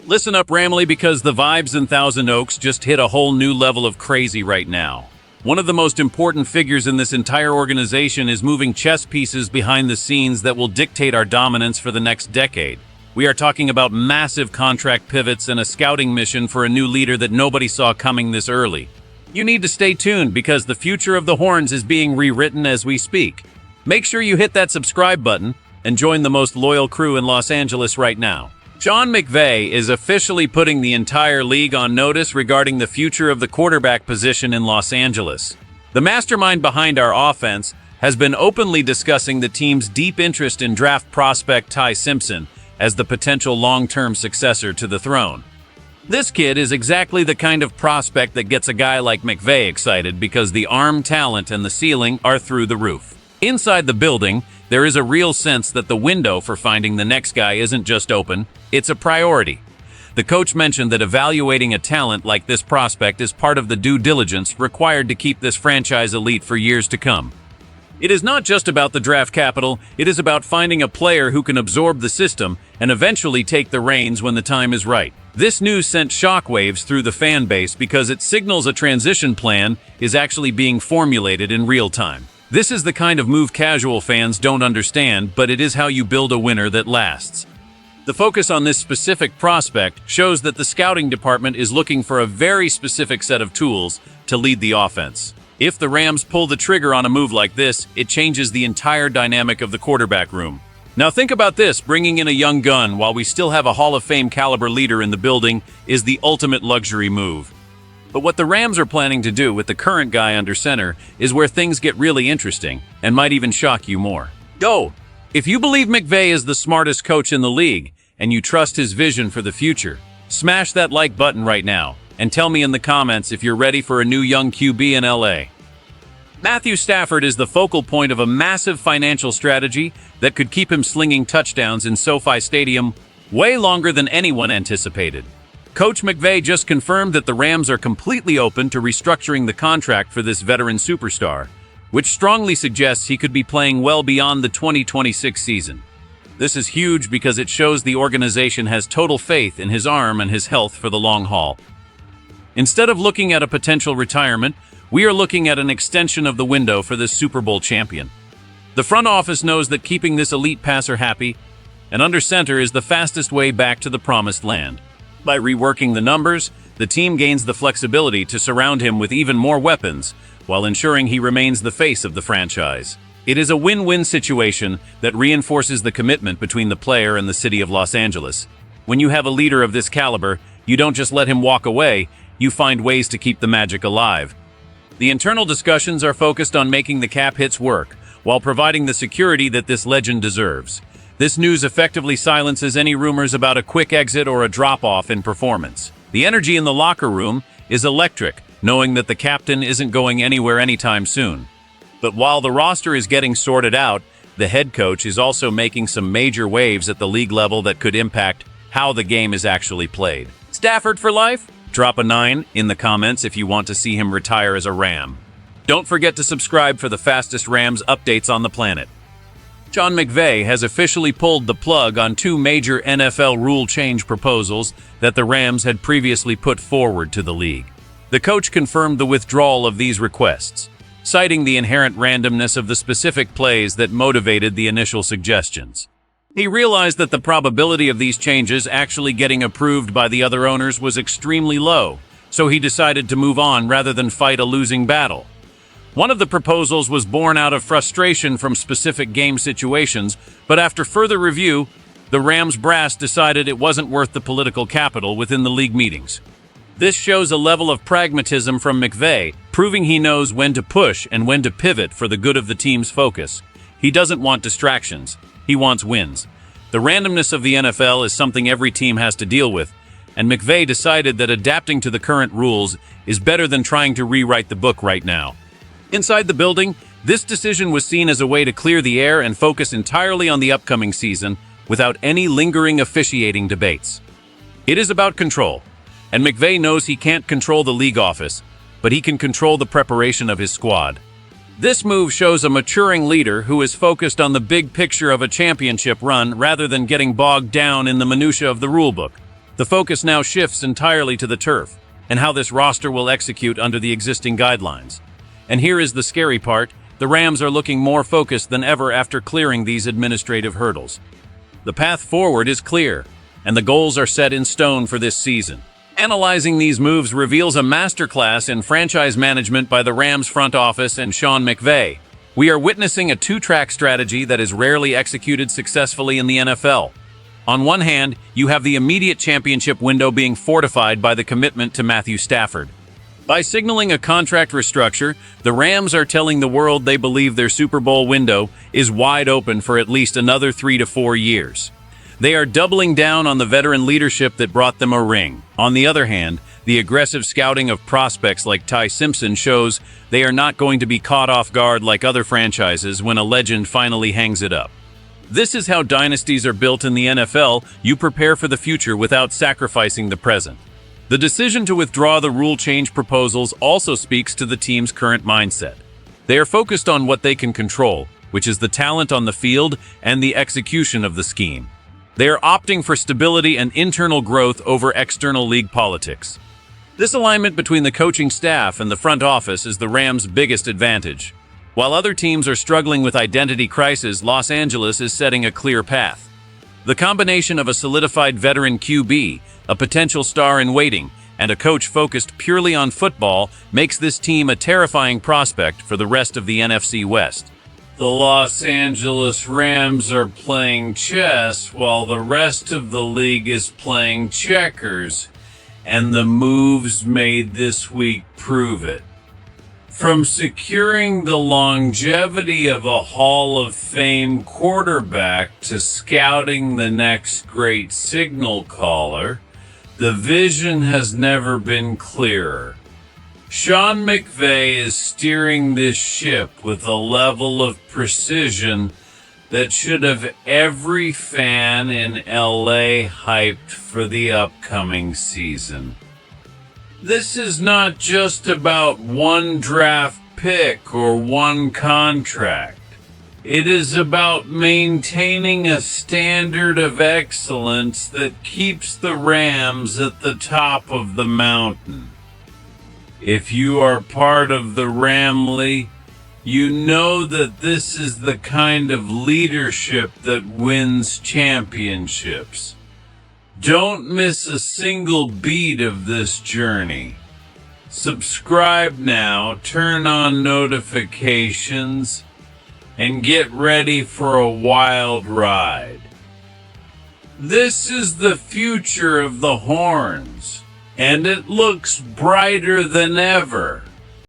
Listen up, Ramley, because the vibes in Thousand Oaks just hit a whole new level of crazy right now. One of the most important figures in this entire organization is moving chess pieces behind the scenes that will dictate our dominance for the next decade. We are talking about massive contract pivots and a scouting mission for a new leader that nobody saw coming this early. You need to stay tuned because the future of the Horns is being rewritten as we speak. Make sure you hit that subscribe button and join the most loyal crew in Los Angeles right now. Sean McVay is officially putting the entire league on notice regarding the future of the quarterback position in Los Angeles. The mastermind behind our offense has been openly discussing the team's deep interest in draft prospect Ty Simpson as the potential long-term successor to the throne. This kid is exactly the kind of prospect that gets a guy like McVay excited because the arm talent and the ceiling are through the roof. Inside the building, there is a real sense that the window for finding the next guy isn't just open, it's a priority. The coach mentioned that evaluating a talent like this prospect is part of the due diligence required to keep this franchise elite for years to come. It is not just about the draft capital, it is about finding a player who can absorb the system and eventually take the reins when the time is right. This news sent shockwaves through the fan base because it signals a transition plan is actually being formulated in real time. This is the kind of move casual fans don't understand, but it is how you build a winner that lasts. The focus on this specific prospect shows that the scouting department is looking for a very specific set of tools to lead the offense. If the Rams pull the trigger on a move like this, it changes the entire dynamic of the quarterback room. Now think about this, bringing in a young gun while we still have a Hall of Fame caliber leader in the building is the ultimate luxury move. But what the Rams are planning to do with the current guy under center is where things get really interesting and might even shock you more. Go! If you believe McVay is the smartest coach in the league and you trust his vision for the future, smash that like button right now and tell me in the comments if you're ready for a new young QB in LA. Matthew Stafford is the focal point of a massive financial strategy that could keep him slinging touchdowns in SoFi Stadium way longer than anyone anticipated. Coach McVay just confirmed that the Rams are completely open to restructuring the contract for this veteran superstar, which strongly suggests he could be playing well beyond the 2026 season. This is huge because it shows the organization has total faith in his arm and his health for the long haul. Instead of looking at a potential retirement, we are looking at an extension of the window for this Super Bowl champion. The front office knows that keeping this elite passer happy and under center is the fastest way back to the promised land. By reworking the numbers, the team gains the flexibility to surround him with even more weapons while ensuring he remains the face of the franchise. It is a win-win situation that reinforces the commitment between the player and the city of Los Angeles. When you have a leader of this caliber, you don't just let him walk away, you find ways to keep the magic alive. The internal discussions are focused on making the cap hits work, while providing the security that this legend deserves. This news effectively silences any rumors about a quick exit or a drop-off in performance. The energy in the locker room is electric, knowing that the captain isn't going anywhere anytime soon. But while the roster is getting sorted out, the head coach is also making some major waves at the league level that could impact how the game is actually played. Stafford for life? Drop a 9 in the comments if you want to see him retire as a Ram. Don't forget to subscribe for the fastest Rams updates on the planet. Sean McVay has officially pulled the plug on 2 major NFL rule change proposals that the Rams had previously put forward to the league. The coach confirmed the withdrawal of these requests, citing the inherent randomness of the specific plays that motivated the initial suggestions. He realized that the probability of these changes actually getting approved by the other owners was extremely low, so he decided to move on rather than fight a losing battle. One of the proposals was born out of frustration from specific game situations, but after further review, the Rams brass decided it wasn't worth the political capital within the league meetings. This shows a level of pragmatism from McVay, proving he knows when to push and when to pivot for the good of the team's focus. He doesn't want distractions. He wants wins. The randomness of the NFL is something every team has to deal with, and McVay decided that adapting to the current rules is better than trying to rewrite the book right now. Inside the building, this decision was seen as a way to clear the air and focus entirely on the upcoming season without any lingering officiating debates. It is about control, and McVay knows he can't control the league office, but he can control the preparation of his squad. This move shows a maturing leader who is focused on the big picture of a championship run rather than getting bogged down in the minutia of the rulebook. The focus now shifts entirely to the turf and how this roster will execute under the existing guidelines. And here is the scary part: the Rams are looking more focused than ever after clearing these administrative hurdles. The path forward is clear, and the goals are set in stone for this season. Analyzing these moves reveals a masterclass in franchise management by the Rams front office and Sean McVay. We are witnessing a two-track strategy that is rarely executed successfully in the NFL. On one hand, you have the immediate championship window being fortified by the commitment to Matthew Stafford. By signaling a contract restructure, the Rams are telling the world they believe their Super Bowl window is wide open for at least another 3 to 4 years. They are doubling down on the veteran leadership that brought them a ring. On the other hand, the aggressive scouting of prospects like Ty Simpson shows they are not going to be caught off guard like other franchises when a legend finally hangs it up. This is how dynasties are built in the NFL. You prepare for the future without sacrificing the present. The decision to withdraw the rule change proposals also speaks to the team's current mindset. They are focused on what they can control, which is the talent on the field and the execution of the scheme. They are opting for stability and internal growth over external league politics. This alignment between the coaching staff and the front office is the Rams' biggest advantage. While other teams are struggling with identity crisis, Los Angeles is setting a clear path. The combination of a solidified veteran QB, a potential star in waiting, and a coach focused purely on football makes this team a terrifying prospect for the rest of the NFC West. The Los Angeles Rams are playing chess while the rest of the league is playing checkers, and the moves made this week prove it. From securing the longevity of a Hall of Fame quarterback to scouting the next great signal caller, the vision has never been clearer. Sean McVay is steering this ship with a level of precision that should have every fan in LA hyped for the upcoming season. This is not just about one draft pick or one contract. It is about maintaining a standard of excellence that keeps the Rams at the top of the mountain. If you are part of the Ramley, you know that this is the kind of leadership that wins championships. Don't miss a single beat of this journey. Subscribe now, turn on notifications, and get ready for a wild ride. This is the future of the Horns, and it looks brighter than ever.